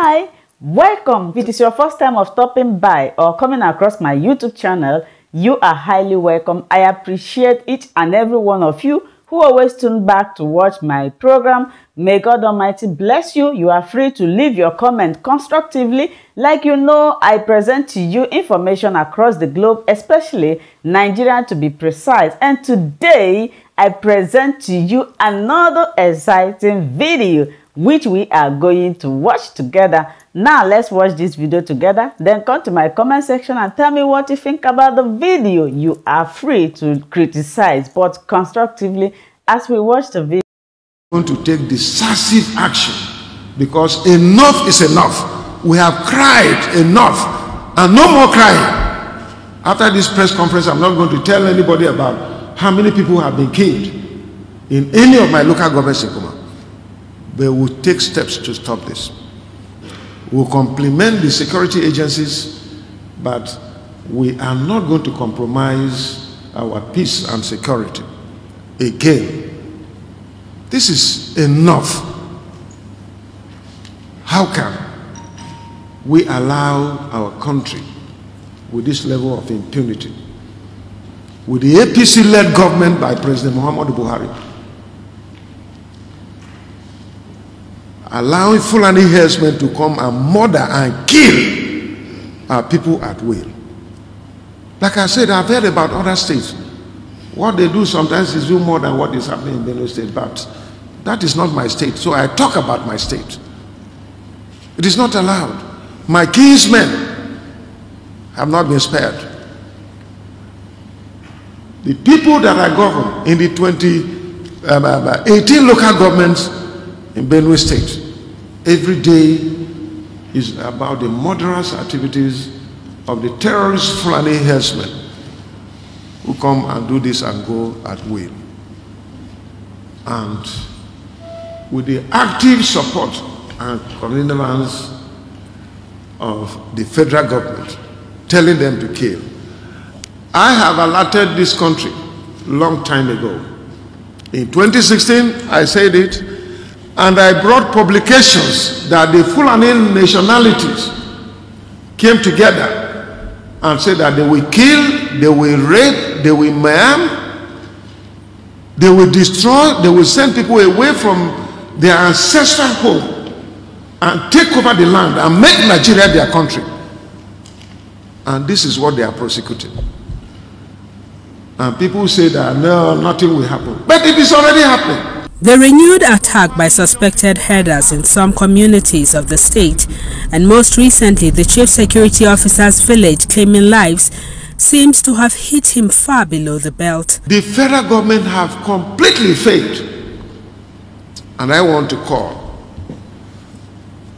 Hi, welcome. If it is your first time of stopping by or coming across my YouTube channel, you are highly welcome. I appreciate each and every one of you who always tune back to watch my program. May God Almighty bless you. You are free to leave your comment constructively. Like you know, I present to you information across the globe, especially Nigeria to be precise. And today, I present to you another exciting video which we are going to watch together. Now let's watch this video together, then come to my comment section and tell me what you think about the video. You are free to criticize, but constructively as we watch the video. We want to take decisive action because enough is enough. We have cried enough and no more crying. After this press conference, I'm not going to tell anybody about how many people have been killed in any of my local governments in Kuma. But we'll take steps to stop this. We'll complement the security agencies, but we are not going to compromise our peace and security. Again, this is enough. How can we allow our country with this level of impunity, with the APC-led government by President Muhammadu Buhari, allowing Fulani herdsmen to come and murder and kill our people at will? Like I said, I've heard about other states. What they do sometimes is do more than what is happening in Benue State, but that is not my state, so I talk about my state. It is not allowed. My kinsmen have not been spared. The people that I govern in the 18 local governments in Benue State, every day is about the murderous activities of the terrorist Fulani herdsmen who come and do this and go at will. And with the active support and connivance of the federal government, telling them to kill. I have alerted this country long time ago. In 2016, I said it, and I brought publications that the Fulani nationalities came together and said that they will kill, they will rape, they will maim, they will destroy, they will send people away from their ancestral home and take over the land and make Nigeria their country. And this is what they are prosecuting. And people say that no, nothing will happen. But it is already happening. The renewed attack by suspected herders in some communities of the state, and most recently the chief security officer's village claiming lives, seems to have hit him far below the belt. The federal government have completely failed. And I want to call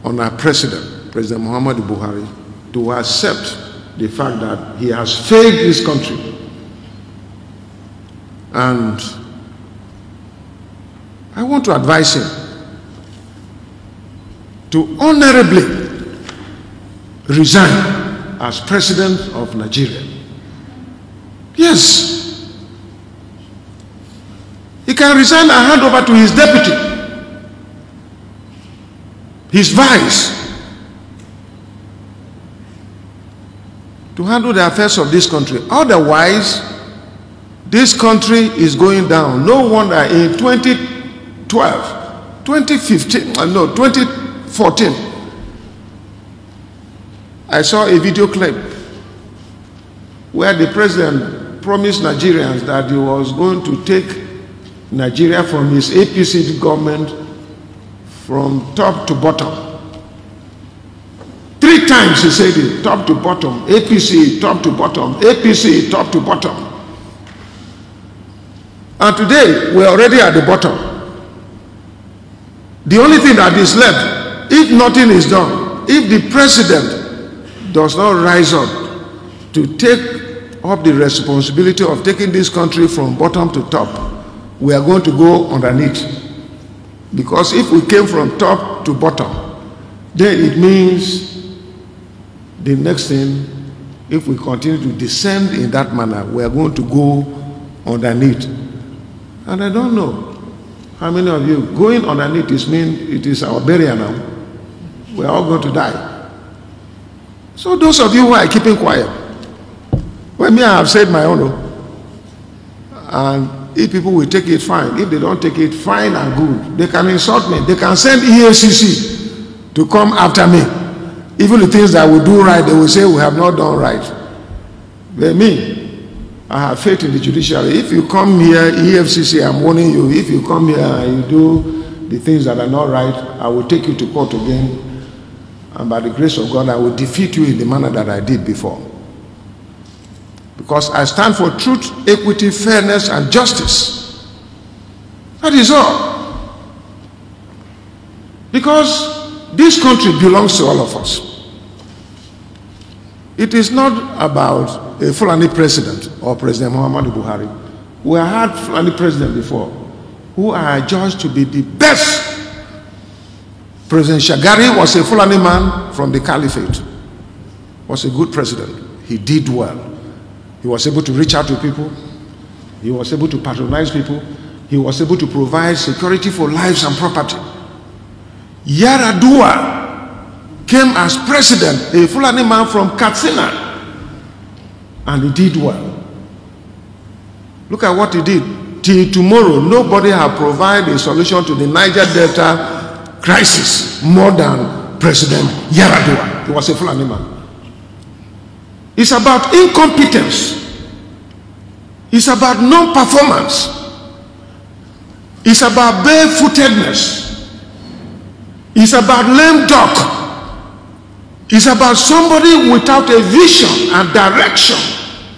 on our president, President Muhammadu Buhari, to accept the fact that he has failed this country. And I want to advise him to honorably resign as president of Nigeria. Yes. He can resign and hand over to his deputy, his vice, to handle the affairs of this country. Otherwise, this country is going down. No wonder in 2014, I saw a video clip where the president promised Nigerians that he was going to take Nigeria from his APC government from top to bottom. 3 times he said it, top to bottom, APC, top to bottom, APC, top to bottom. And today, we're already at the bottom. The only thing that is left, if nothing is done, if the president does not rise up to take up the responsibility of taking this country from bottom to top, we are going to go underneath. Because if we came from top to bottom, then it means the next thing, if we continue to descend in that manner, we are going to go underneath. And I don't know how many of you going underneath this means it is our burial now. we're all going to die. So those of you who are keeping quiet, well, me, I have said my own. And if people will take it, fine. If they don't take it, fine and good. They can insult me. They can send EFCC to come after me. Even the things that we do right, they will say we have not done right. But me, I have faith in the judiciary. If you come here, EFCC, I'm warning you, if you come here and you do the things that are not right, I will take you to court again. And by the grace of God, I will defeat you in the manner that I did before. Because I stand for truth, equity, fairness, and justice. That is all. Because this country belongs to all of us. It is not about a Fulani president or President Muhammadu Buhari. We have had Fulani president before who are judged to be the best. President Shagari was a Fulani man from the Caliphate. Was a good president. He did well. He was able to reach out to people. He was able to patronize people. He was able to provide security for lives and property. Yaradua came as president, a Fulani man from Katsina, and he did well. Look at what he did. Till tomorrow, nobody has provided a solution to the Niger Delta crisis more than President Yaradua. He was a Fulani man. It's about incompetence. It's about non-performance. It's about barefootedness. It's about lame duck. It's about somebody without a vision and direction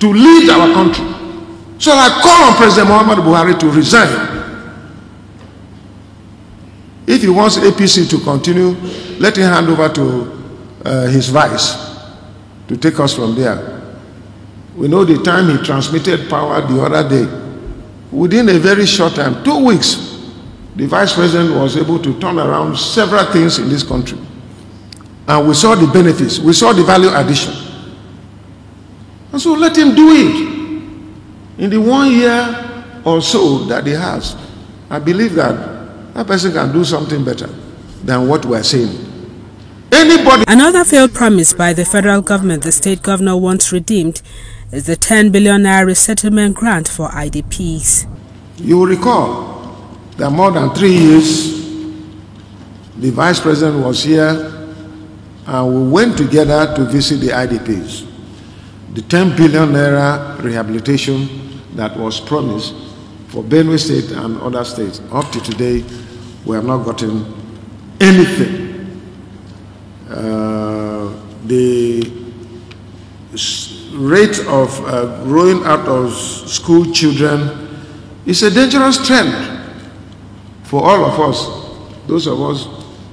to lead our country. So I call on President Muhammadu Buhari to resign. If he wants APC to continue, let him hand over to his vice to take us from there. We know the time he transmitted power the other day. Within a very short time, 2 weeks, the vice president was able to turn around several things in this country. And we saw the benefits, we saw the value addition. And so let him do it. In the 1 year or so that he has, I believe that that person can do something better than what we are saying. Another failed promise by the federal government the state governor once redeemed is the 10 billion naira resettlement grant for IDPs. You will recall that more than 3 years, the vice president was here and we went together to visit the IDPs. The 10 billion naira rehabilitation that was promised for Benue State and other states, up to today, we have not gotten anything. The rate of growing out of school children is a dangerous trend for all of us, those of us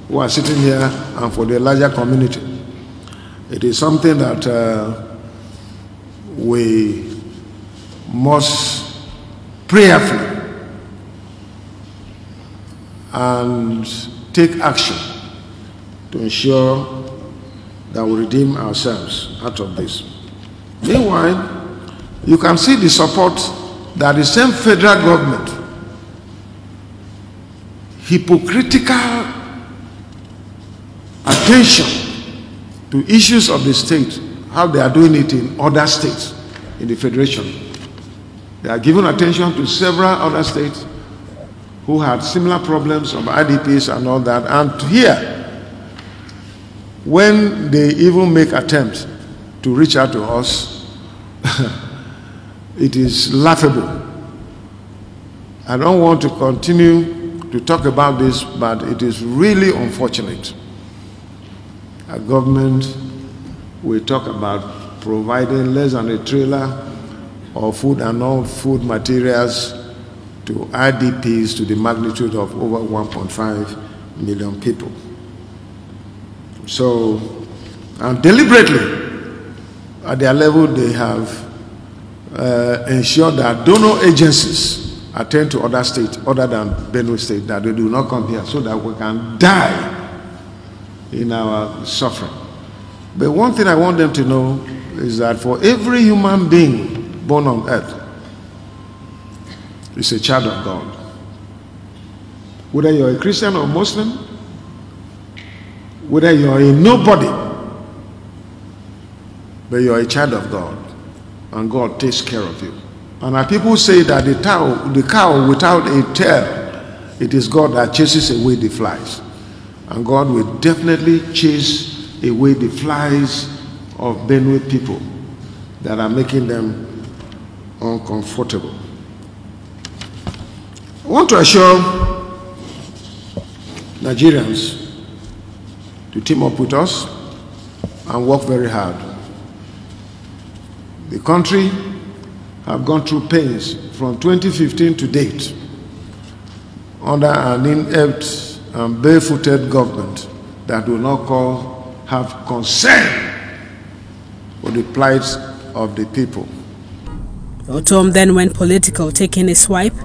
who are sitting here and for the larger community. It is something that we must prayerfully and take action to ensure that we redeem ourselves out of this. Meanwhile, you can see the support that the same federal government, hypocritical attention to issues of the state, how they are doing it in other states in the federation. They are giving attention to several other states who had similar problems of IDPs and all that. And here, when they even make attempts to reach out to us, it is laughable. I don't want to continue to talk about this, but it is really unfortunate. A government will talk about providing less than a trailer of food and non-food materials to IDPs to the magnitude of over 1.5 million people. So, and deliberately, at their level, they have ensured that donor agencies attend to other states other than Benue State, that they do not come here so that we can die in our suffering. But one thing I want them to know is that for every human being born on earth is a child of God. Whether you're a Christian or Muslim, whether you're a nobody, but you're a child of God, and God takes care of you. And our people say that the cow without a tail, it is God that chases away the flies. And God will definitely chase away the flies of Benue people that are making them uncomfortable. I want to assure Nigerians to team up with us and work very hard. The country have gone through pains from 2015 to date under an inept and barefooted government that will not have concern for the plight of the people. Ortom then went political, taking a swipe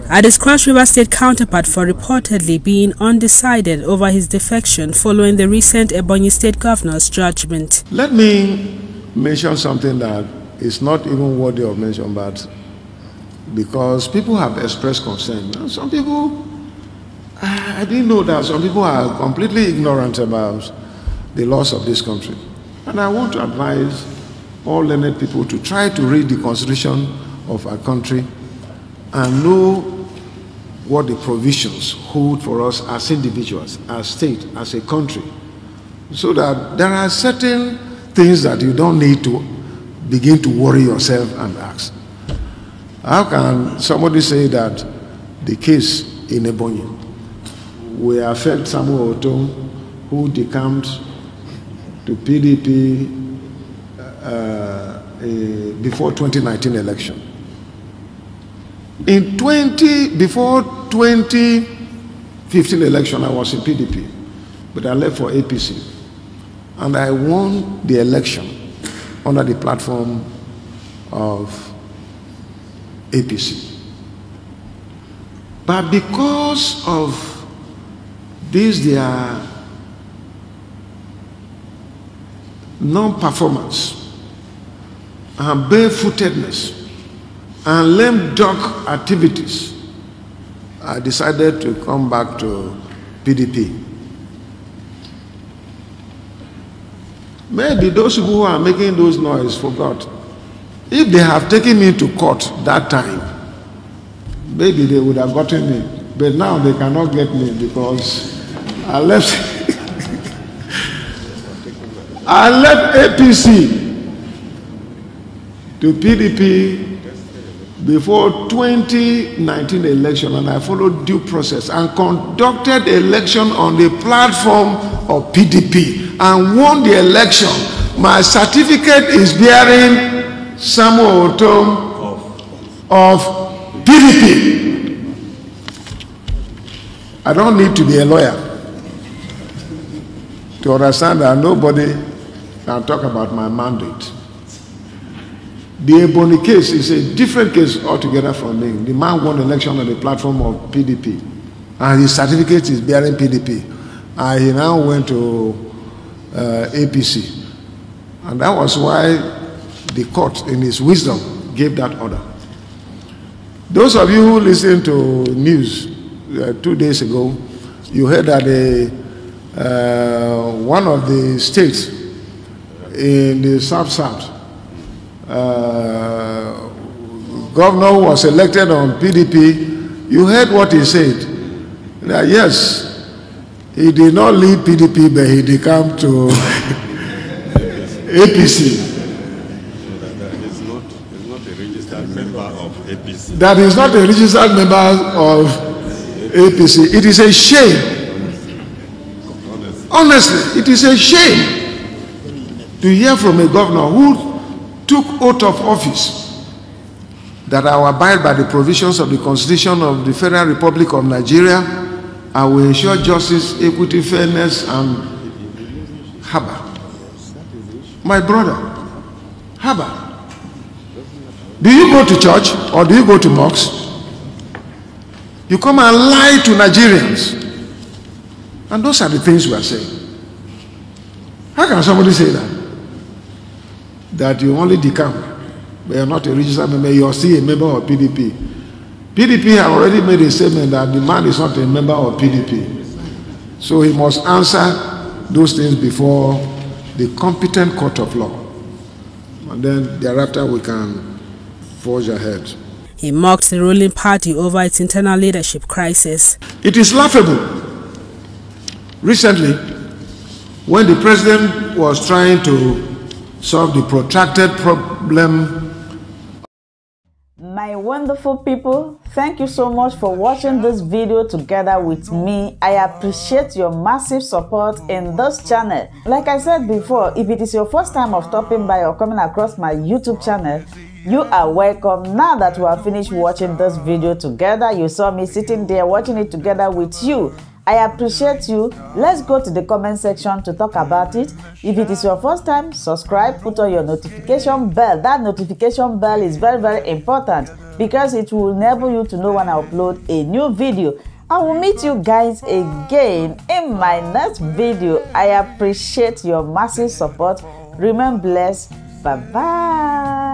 at his Cross River State counterpart for reportedly being undecided over his defection following the recent Ebonyi State Governor's judgment. Let me mention something that is not even worthy of mention, but because people have expressed concern. And some people, I didn't know that some people are completely ignorant about the laws of this country. And I want to advise all learned people to try to read the Constitution of our country and know what the provisions hold for us as individuals, as state, as a country, so that there are certain things that you don't need to begin to worry yourself and ask. How can somebody say that the case in Ebonyi will affect Samuel Ortom, who decamped to PDP before 2019 election? Before 2015 election, I was in PDP, but I left for APC, and I won the election under the platform of APC. But because of their non-performance and barefootedness and lame duck activities, I decided to come back to PDP. Maybe those people who are making those noise forgot. If they have taken me to court that time, maybe they would have gotten me. But now they cannot get me because I left APC to PDP before 2019 election, and I followed due process and conducted election on the platform of PDP and won the election. My certificate is bearing Samuel Ortom of PDP. I don't need to be a lawyer to understand that nobody can talk about my mandate. The Ebonyi case is a different case altogether from me. The man won election on the platform of PDP, and his certificate is bearing PDP. And he now went to APC. And that was why the court, in its wisdom, gave that order. Those of you who listened to news 2 days ago, you heard that one of the states in the South, governor was elected on PDP. You heard what he said, that yes, he did not leave PDP, but he decamped to APC. That is not a registered member of APC. It is a shame. Honestly, it is a shame to hear from a governor who took oath of office that I will abide by the provisions of the Constitution of the Federal Republic of Nigeria. I will ensure justice, equity, fairness, and Haba. My brother, Haba. Do you go to church or do you go to mosques? You come and lie to Nigerians. And those are the things we are saying. How can somebody say that? That you only decamp, but you're not a registered member, you're still a member of PDP. PDP have already made a statement that the man is not a member of PDP. So he must answer those things before the competent court of law. And then thereafter we can forge ahead. He mocked the ruling party over its internal leadership crisis. It is laughable. Recently, when the president was trying to solve the protracted problem. My wonderful people, thank you so much for watching this video together with me. I appreciate your massive support in this channel. Like I said before, if it is your first time of stopping by or coming across my YouTube channel, you are welcome. Now that we have finished watching this video together, you saw me sitting there watching it together with you. I appreciate you. Let's go to the comment section to talk about it. If it is your first time, subscribe, put on your notification bell. That notification bell is very, very important because it will enable you to know when I upload a new video. I will meet you guys again in my next video. I appreciate your massive support. Remain blessed. Bye-bye.